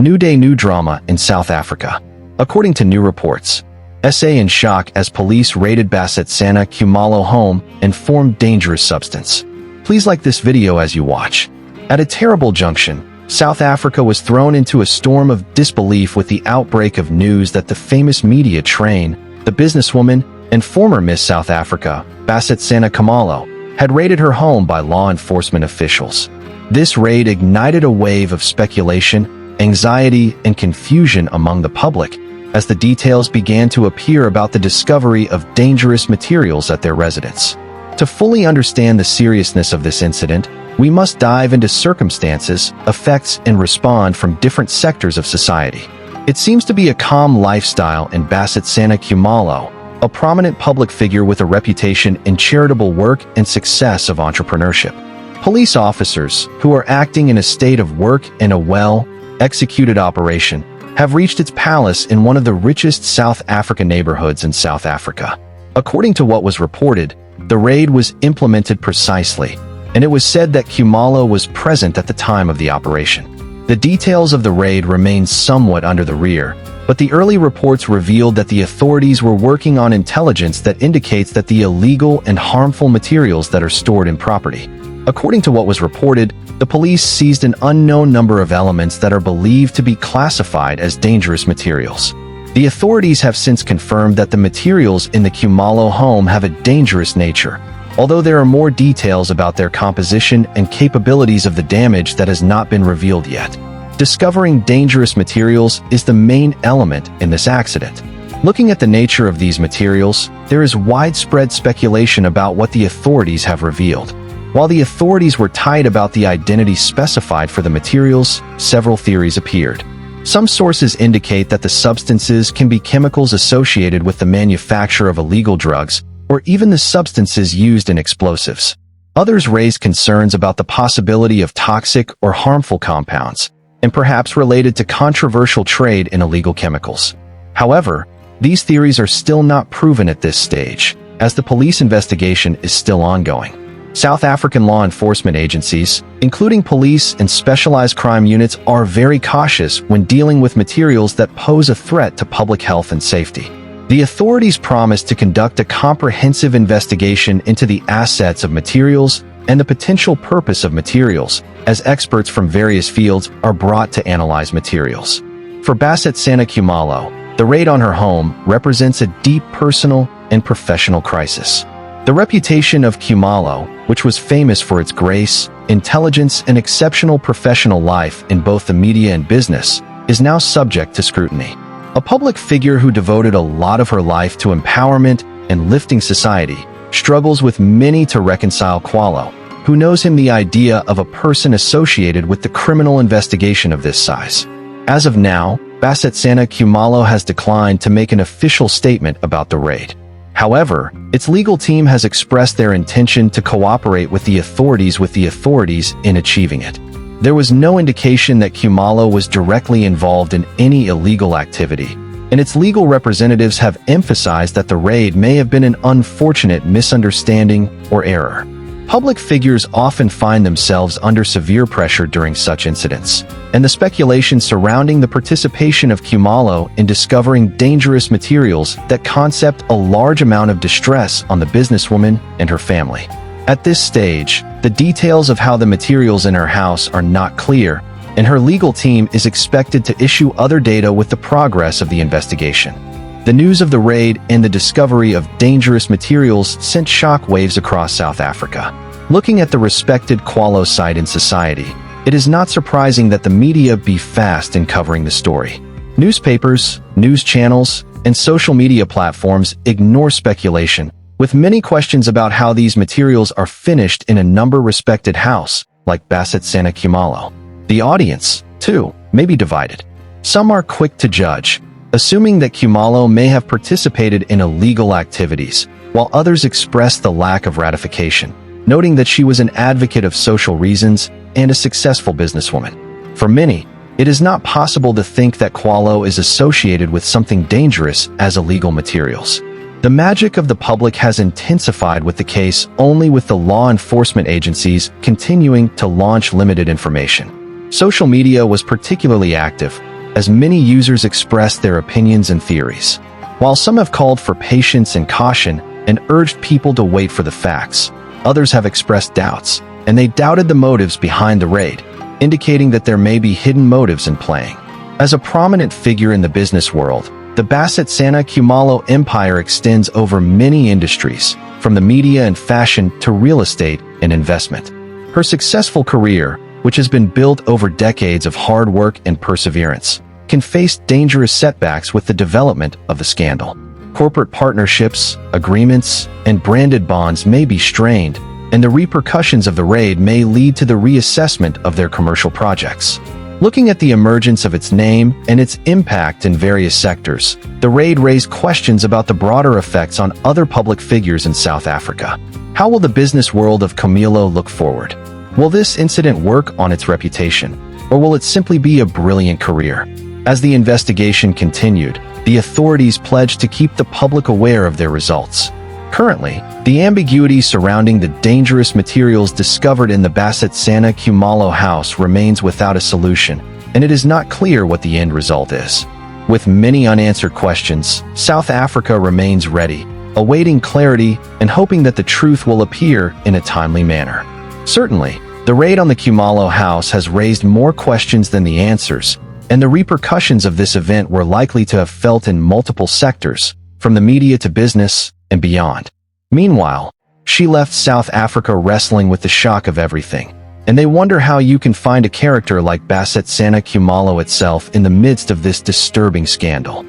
New day, new drama in South Africa. According to new reports, SA in shock as police raided Basetsana Kumalo home and formed dangerous substance. Please like this video as you watch. At a terrible junction, South Africa was thrown into a storm of disbelief with the outbreak of news that the famous media train, the businesswoman and former Miss South Africa, Basetsana Kumalo, had raided her home by law enforcement officials. This raid ignited a wave of speculation, anxiety, and confusion among the public as the details began to appear about the discovery of dangerous materials at their residence. To fully understand the seriousness of this incident, we must dive into circumstances, effects, and respond from different sectors of society. It seems to be a calm lifestyle in Basetsana Kumalo, a prominent public figure with a reputation in charitable work and success of entrepreneurship. Police officers, who are acting in a state of work in a well-executed operation, have reached its palace in one of the richest South African neighborhoods in South Africa. According to what was reported, the raid was implemented precisely, and it was said that Kumalo was present at the time of the operation. The details of the raid remain somewhat under the rear, but the early reports revealed that the authorities were working on intelligence that indicates that the illegal and harmful materials that are stored in property. According to what was reported, the police seized an unknown number of elements that are believed to be classified as dangerous materials. The authorities have since confirmed that the materials in the Kumalo home have a dangerous nature, although there are more details about their composition and capabilities of the damage that has not been revealed yet. Discovering dangerous materials is the main element in this accident. Looking at the nature of these materials, there is widespread speculation about what the authorities have revealed. While the authorities were tight about the identity specified for the materials, several theories appeared. Some sources indicate that the substances can be chemicals associated with the manufacture of illegal drugs, or even the substances used in explosives. Others raised concerns about the possibility of toxic or harmful compounds, and perhaps related to controversial trade in illegal chemicals. However, these theories are still not proven at this stage, as the police investigation is still ongoing. South African law enforcement agencies, including police and specialized crime units, are very cautious when dealing with materials that pose a threat to public health and safety. The authorities promised to conduct a comprehensive investigation into the assets of materials and the potential purpose of materials, as experts from various fields are brought to analyze materials. For Basetsana Kumalo, the raid on her home represents a deep personal and professional crisis. The reputation of Kumalo, which was famous for its grace, intelligence, and exceptional professional life in both the media and business, is now subject to scrutiny. A public figure who devoted a lot of her life to empowerment and lifting society struggles with many to reconcile Kumalo, who knows him the idea of a person associated with the criminal investigation of this size. As of now, Basetsana Kumalo has declined to make an official statement about the raid. However, its legal team has expressed their intention to cooperate with the authorities in achieving it. There was no indication that Kumalo was directly involved in any illegal activity, and its legal representatives have emphasized that the raid may have been an unfortunate misunderstanding or error. Public figures often find themselves under severe pressure during such incidents, and the speculation surrounding the participation of Kumalo in discovering dangerous materials that concept a large amount of distress on the businesswoman and her family. At this stage, the details of how the materials in her house are not clear, and her legal team is expected to issue other data with the progress of the investigation. The news of the raid and the discovery of dangerous materials sent shockwaves across South Africa. Looking at the respected Kumalo site in society, it is not surprising that the media be fast in covering the story. Newspapers, news channels, and social media platforms ignore speculation, with many questions about how these materials are finished in a respected house, like Basetsana Kumalo. The audience, too, may be divided. Some are quick to judge, assuming that Kumalo may have participated in illegal activities, while others express the lack of ratification, noting that she was an advocate of social reasons and a successful businesswoman. For many, it is not possible to think that Kumalo is associated with something dangerous as illegal materials. The magic of the public has intensified with the case, only with the law enforcement agencies continuing to launch limited information. Social media was particularly active, as many users expressed their opinions and theories. While some have called for patience and caution and urged people to wait for the facts, others have expressed doubts, and they doubted the motives behind the raid, indicating that there may be hidden motives in playing. As a prominent figure in the business world, the Basetsana Kumalo empire extends over many industries, from the media and fashion to real estate and investment. Her successful career, which has been built over decades of hard work and perseverance, can face dangerous setbacks with the development of the scandal. Corporate partnerships, agreements, and branded bonds may be strained, and the repercussions of the raid may lead to the reassessment of their commercial projects. Looking at the emergence of its name and its impact in various sectors, the raid raised questions about the broader effects on other public figures in South Africa. How will the business world of Kumalo look forward? Will this incident work on its reputation, or will it simply be a brilliant career? As the investigation continued, the authorities pledged to keep the public aware of their results. Currently, the ambiguity surrounding the dangerous materials discovered in the Basetsana Kumalo house remains without a solution, and it is not clear what the end result is. With many unanswered questions, South Africa remains ready, awaiting clarity and hoping that the truth will appear in a timely manner. Certainly, the raid on the Kumalo house has raised more questions than the answers, and the repercussions of this event were likely to have felt in multiple sectors, from the media to business and beyond. Meanwhile, she left South Africa wrestling with the shock of everything, and they wonder how you can find a character like Basetsana Kumalo itself in the midst of this disturbing scandal.